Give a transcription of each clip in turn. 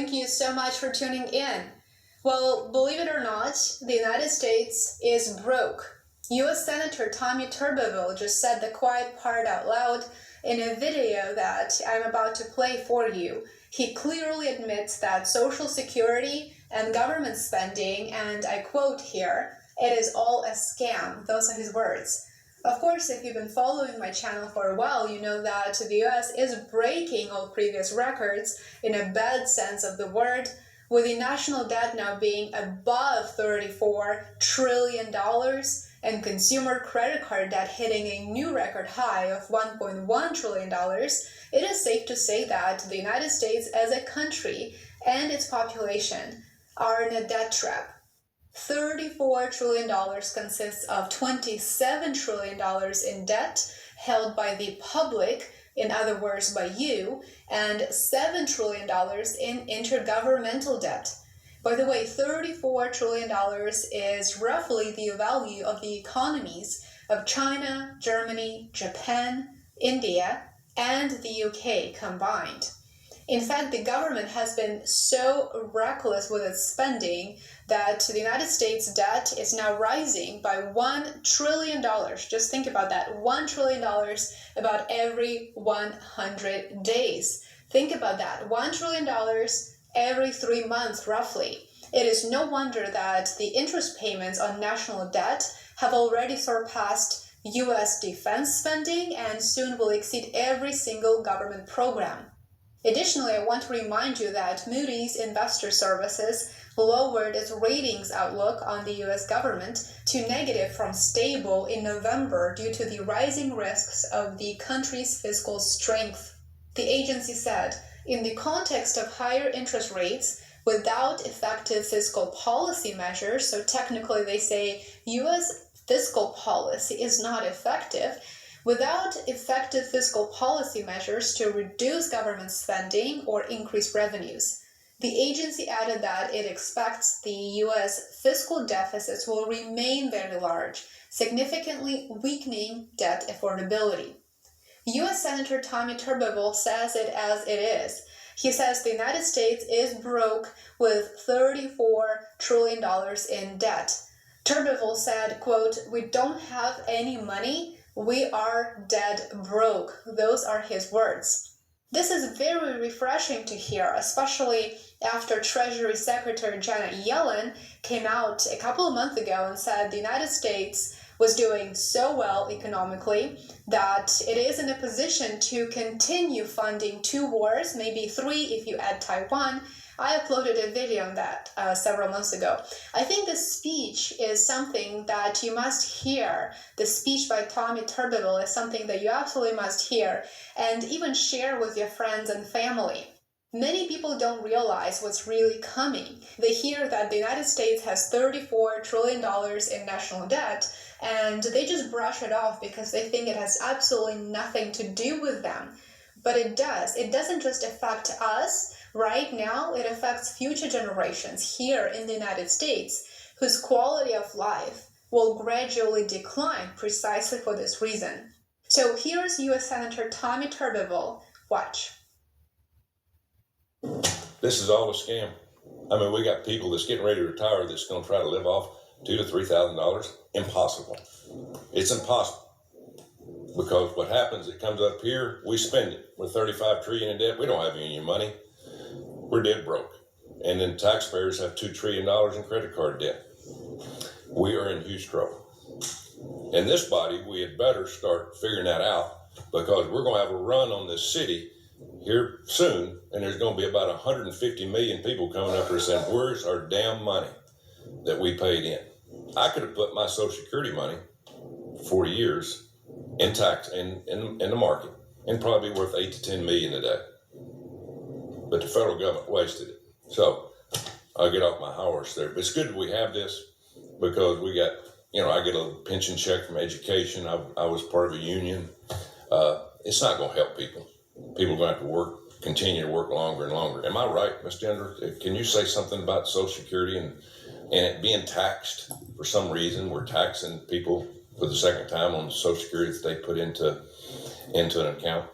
thank you so much for tuning in. Well, believe it or not, the United States is broke. U.S. Senator Tommy Tuberville just said the quiet part out loud in a video that I'm about to play for you. He clearly admits that Social Security and government spending, and I quote here, "It is all a scam." Those are his words. Of course, if you've been following my channel for a while, you know that the US is breaking all previous records in a bad sense of the word, with the national debt now being above $34 trillion and consumer credit card debt hitting a new record high of $1.1 trillion, it is safe to say that the United States as a country and its population are in a debt trap. $34 trillion consists of $27 trillion in debt held by the public, in other words by you, and $7 trillion in intergovernmental debt. By the way, $34 trillion is roughly the value of the economies of China, Germany, Japan, India, and the UK combined. In fact, the government has been so reckless with its spending that the United States debt is now rising by $1 trillion. Just think about that, $1 trillion about every 100 days. Think about that, $1 trillion every 3 months roughly. It is no wonder that the interest payments on national debt have already surpassed US defense spending and soon will exceed every single government program. Additionally, I want to remind you that Moody's Investor Services lowered its ratings outlook on the US government to negative from stable in November due to the rising risks of the country's fiscal strength. The agency said, in the context of higher interest rates, without effective fiscal policy measures, so technically they say US fiscal policy is not effective, without effective fiscal policy measures to reduce government spending or increase revenues. The agency added that it expects the U.S. fiscal deficits will remain very large, significantly weakening debt affordability. U.S. Senator Tommy Tuberville says it as it is. He says the United States is broke with $34 trillion in debt. Tuberville said, quote, "We don't have any money. We are dead broke." Those are his words. This is very refreshing to hear, especially after Treasury Secretary Janet Yellen came out a couple of months ago and said the United States was doing so well economically that it is in a position to continue funding 2 wars, maybe 3 if you add Taiwan. I uploaded a video on that several months ago. I think this speech is something that you must hear. The speech by Tommy Tuberville is something that you absolutely must hear and even share with your friends and family. Many people don't realize what's really coming. They hear that the United States has $34 trillion in national debt, and they just brush it off because they think it has absolutely nothing to do with them. But it does. It doesn't just affect us. Right now, it affects future generations here in the United States, whose quality of life will gradually decline precisely for this reason. So here's U.S. Senator Tommy Tuberville. Watch. This is all a scam. I mean, we got people that's getting ready to retire that's going to try to live off $2,000 to $3,000. Impossible. It's impossible. Because what happens, it comes up here, we spend it. We're $35 trillion in debt. We don't have any money. We're dead broke. And then taxpayers have $2 trillion in credit card debt. We are in huge trouble. In this body, we had better start figuring that out, because we're going to have a run on this city here soon, and there's going to be about 150 million people coming up here saying, "Where's our damn money that we paid in?" I could have put my Social Security money 40 years in tax in the market and probably worth 8 to 10 million today. But the federal government wasted it. So I'll get off my horse there. But it's good that we have this, because we got, I get a pension check from education. I was part of a union. It's not going to help people. People are going to have to continue to work longer and longer. Am I right, Ms. Gender? Can you say something about Social Security and it being taxed for some reason? We're taxing people for the second time on the Social Security that they put into an account.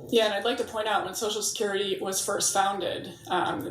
Yeah, and I'd like to point out when Social Security was first founded,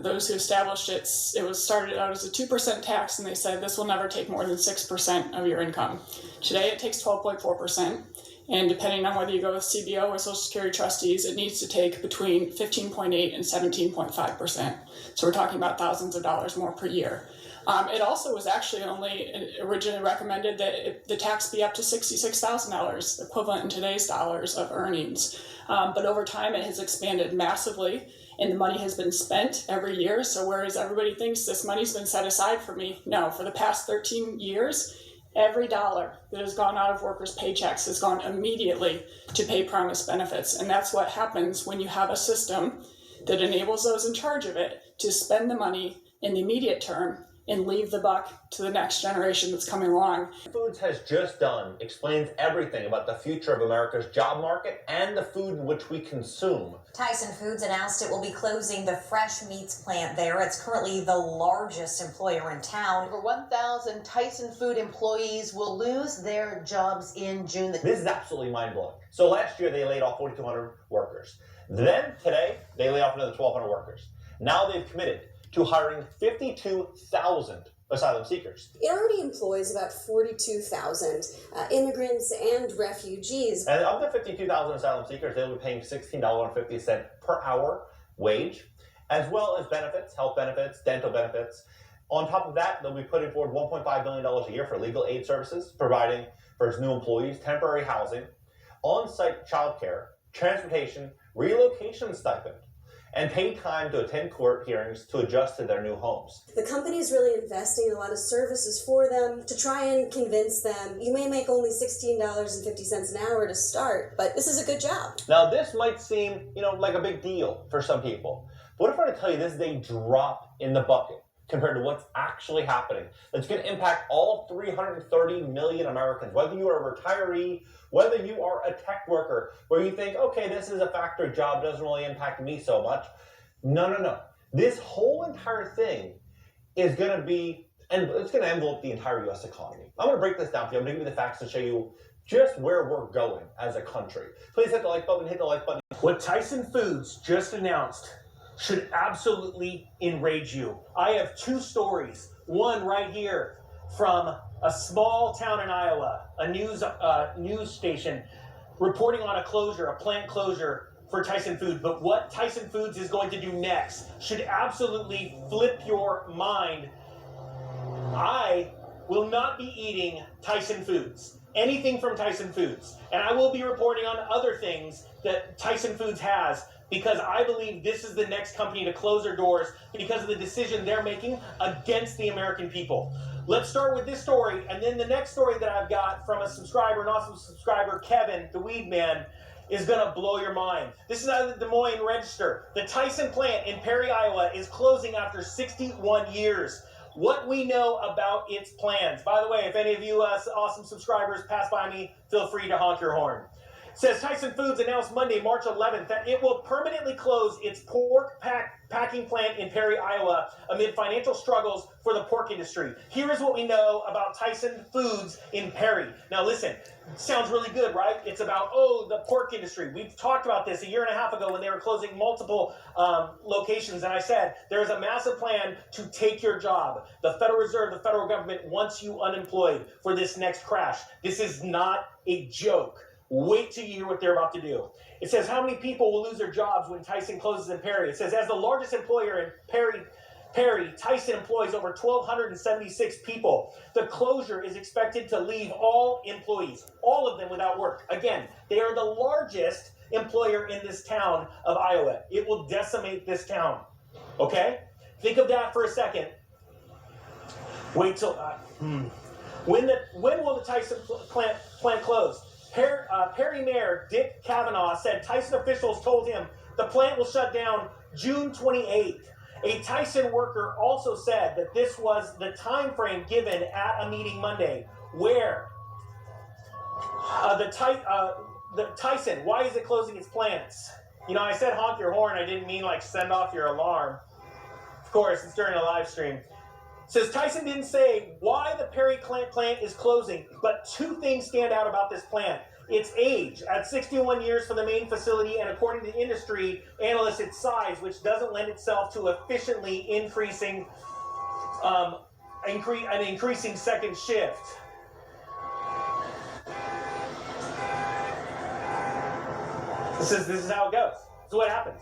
those who established it, it was started out as a 2% tax, and they said this will never take more than 6% of your income. Today it takes 12.4%, and depending on whether you go with CBO or Social Security trustees, it needs to take between 15.8 and 17.5%. So we're talking about thousands of dollars more per year. It also was actually only originally recommended that the tax be up to $66,000, equivalent in today's dollars of earnings. But over time, it has expanded massively, and the money has been spent every year. So whereas everybody thinks this money's been set aside for me, no, for the past 13 years, every dollar that has gone out of workers' paychecks has gone immediately to pay promised benefits. And that's what happens when you have a system that enables those in charge of it to spend the money in the immediate term and leave the buck to the next generation that's coming along. Foods has just done explains everything about the future of America's job market and the food in which we consume. Tyson Foods announced it will be closing the fresh meats plant there. It's currently the largest employer in town. Over 1,000 Tyson Food employees will lose their jobs in June. This is absolutely mind-blowing. So last year they laid off 4,200 workers. Then today they laid off another 1,200 workers. Now they've committed to hiring 52,000 asylum seekers. It already employs about 42,000 immigrants and refugees. And of the 52,000 asylum seekers, they'll be paying $16.50 per hour wage, as well as benefits, health benefits, dental benefits. On top of that, they'll be putting forward $1.5 million a year for legal aid services, providing for its new employees temporary housing, on-site childcare, transportation, relocation stipend, and paid time to attend court hearings to adjust to their new homes. The company is really investing in a lot of services for them to try and convince them, you may make only $16.50 an hour to start, but this is a good job. Now, this might seem, like a big deal for some people. But what if I were to tell you this is a drop in the bucket compared to what's actually happening? That's going to impact all 330 million Americans, whether you are a retiree, whether you are a tech worker, where you think, okay, this is a factory job, doesn't really impact me so much. No. This whole entire thing is going to be, and it's going to envelope the entire U.S. economy. I'm going to break this down for you. I'm going to give you the facts to show you just where we're going as a country. Please hit the like button, hit the like button. What Tyson Foods just announced should absolutely enrage you. I have two stories. One right here from a small town in Iowa, a news station reporting on a plant closure for Tyson Foods. But what Tyson Foods is going to do next should absolutely flip your mind. I will not be eating Tyson Foods, anything from Tyson Foods. And I will be reporting on other things that Tyson Foods has, because I believe this is the next company to close their doors because of the decision they're making against the American people. Let's start with this story, and then the next story that I've got from a subscriber, an awesome subscriber, Kevin, the Weed Man, is going to blow your mind. This is out of the Des Moines Register. The Tyson plant in Perry, Iowa is closing after 61 years. What we know about its plans. By the way, if any of you awesome subscribers pass by me, feel free to honk your horn. Says Tyson Foods announced Monday, March 11th, that it will permanently close its pork packing plant in Perry, Iowa, amid financial struggles for the pork industry. Here is what we know about Tyson Foods in Perry. Now listen, sounds really good, right? It's about, the pork industry. We've talked about this a year and a half ago when they were closing multiple locations, and I said, there is a massive plan to take your job. The Federal Reserve, the federal government wants you unemployed for this next crash. This is not a joke. Wait till you hear what they're about to do. It says, how many people will lose their jobs when Tyson closes in Perry? It says, as the largest employer in Perry, Tyson employs over 1,276 people. The closure is expected to leave all employees, all of them, without work. Again, they are the largest employer in this town of Iowa. It will decimate this town. Okay? Think of that for a second. Wait till... When will the Tyson plant close? Perry Mayor Dick Kavanaugh said Tyson officials told him the plant will shut down June 28th. A Tyson worker also said that this was the time frame given at a meeting Monday, where the Tyson, why is it closing its plants? I said honk your horn. I didn't mean like send off your alarm. Of course, it's during a live stream. Says Tyson didn't say why the Perry plant is closing, but two things stand out about this plant. its age at 61 years for the main facility, and according to industry analysts, its size, which doesn't lend itself to efficiently increasing an increasing second shift. This is how it goes. This is what happens.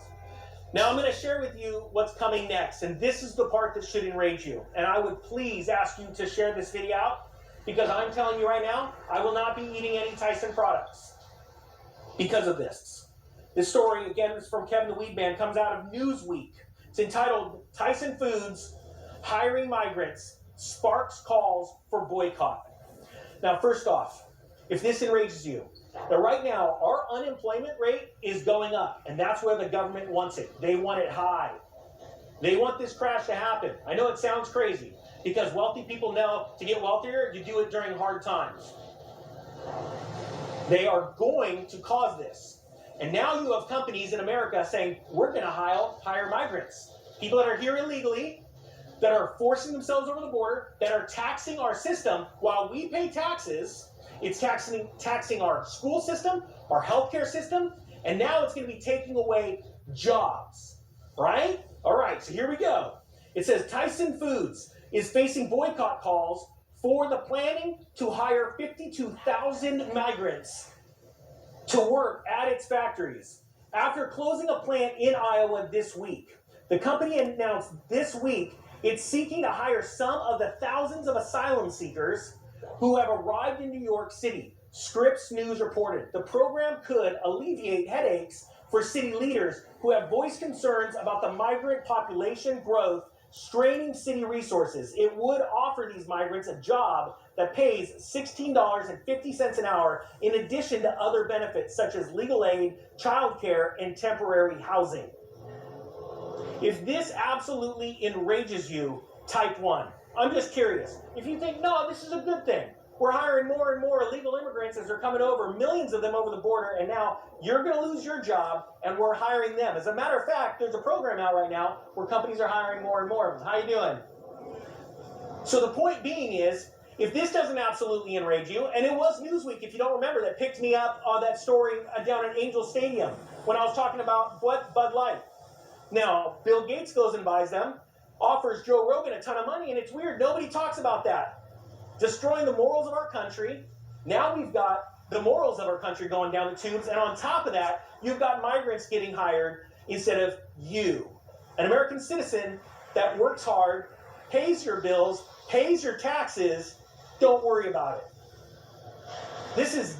Now I'm going to share with you what's coming next, and this is the part that should enrage you. And I would please ask you to share this video out, because I'm telling you right now, I will not be eating any Tyson products because of this. This story, again, is from Kevin the Weed Man, comes out of Newsweek. It's entitled, Tyson Foods Hiring Migrants Sparks Calls for Boycott. Now, first off, if this enrages you, that right now our unemployment rate is going up, and that's where the government wants it. They want it high. They want this crash to happen. I know it sounds crazy, because wealthy people know to get wealthier, you do it during hard times. They are going to cause this. And now you have companies in America saying, we're going to hire migrants. People that are here illegally, that are forcing themselves over the border, that are taxing our system while we pay taxes. It's taxing our school system, our healthcare system, and now it's going to be taking away jobs, right? All right, so here we go. It says Tyson Foods is facing boycott calls for the planning to hire 52,000 migrants to work at its factories. After closing a plant in Iowa this week, the company announced this week it's seeking to hire some of the thousands of asylum seekers who have arrived in New York City. Scripps News reported the program could alleviate headaches for city leaders who have voiced concerns about the migrant population growth straining city resources. It would offer these migrants a job that pays $16.50 an hour, in addition to other benefits such as legal aid, childcare, and temporary housing. If this absolutely enrages you, type 1. I'm just curious. If you think, no, this is a good thing. We're hiring more and more illegal immigrants as they're coming over, millions of them over the border, and now you're going to lose your job, and we're hiring them. As a matter of fact, there's a program out right now where companies are hiring more and more of them. How you doing? So the point being is, if this doesn't absolutely enrage you, and it was Newsweek, if you don't remember, that picked me up on that story down at Angel Stadium when I was talking about Bud Light. Now, Bill Gates goes and buys them, offers Joe Rogan a ton of money, and it's weird. Nobody talks about that. Destroying the morals of our country. Now we've got the morals of our country going down the tubes, and on top of that, you've got migrants getting hired instead of you. An American citizen that works hard, pays your bills, pays your taxes, don't worry about it. This is